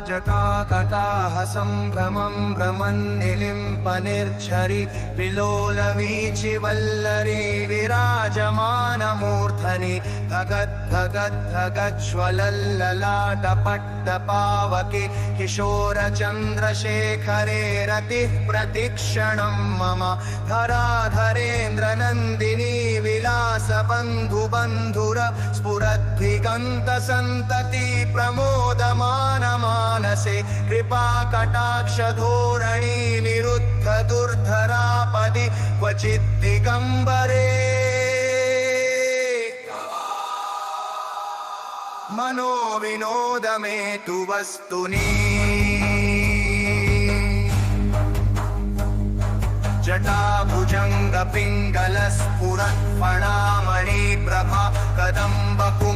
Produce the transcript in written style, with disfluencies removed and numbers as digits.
जटाकटाः सम्भ्रमं भ्रमन्निलिम्पनिर्झरि विलोलवीचिवल्लरी विराजमानमूर्धनि धगद्धगद्धगज्ज्वलल्ललाटपट्टपावके किशोरचन्द्रशेखरे रतिः प्रतिक्षणं मम धराधरेन्द्रनन्दिनी विलासबन्धुबन्धुर स्फुरद्भिगन्तसन्तति प्रमोदमानमानसे कृपाकटाक्षधोरणी निरुद्ध दुर्धरापदि क्वचित् दिगम्बरे मनोविनोदमे तु वस्तुनि जटाभुजङ्गपिङ्गलस्फुरत्फणामणिप्रभा कदम्बकु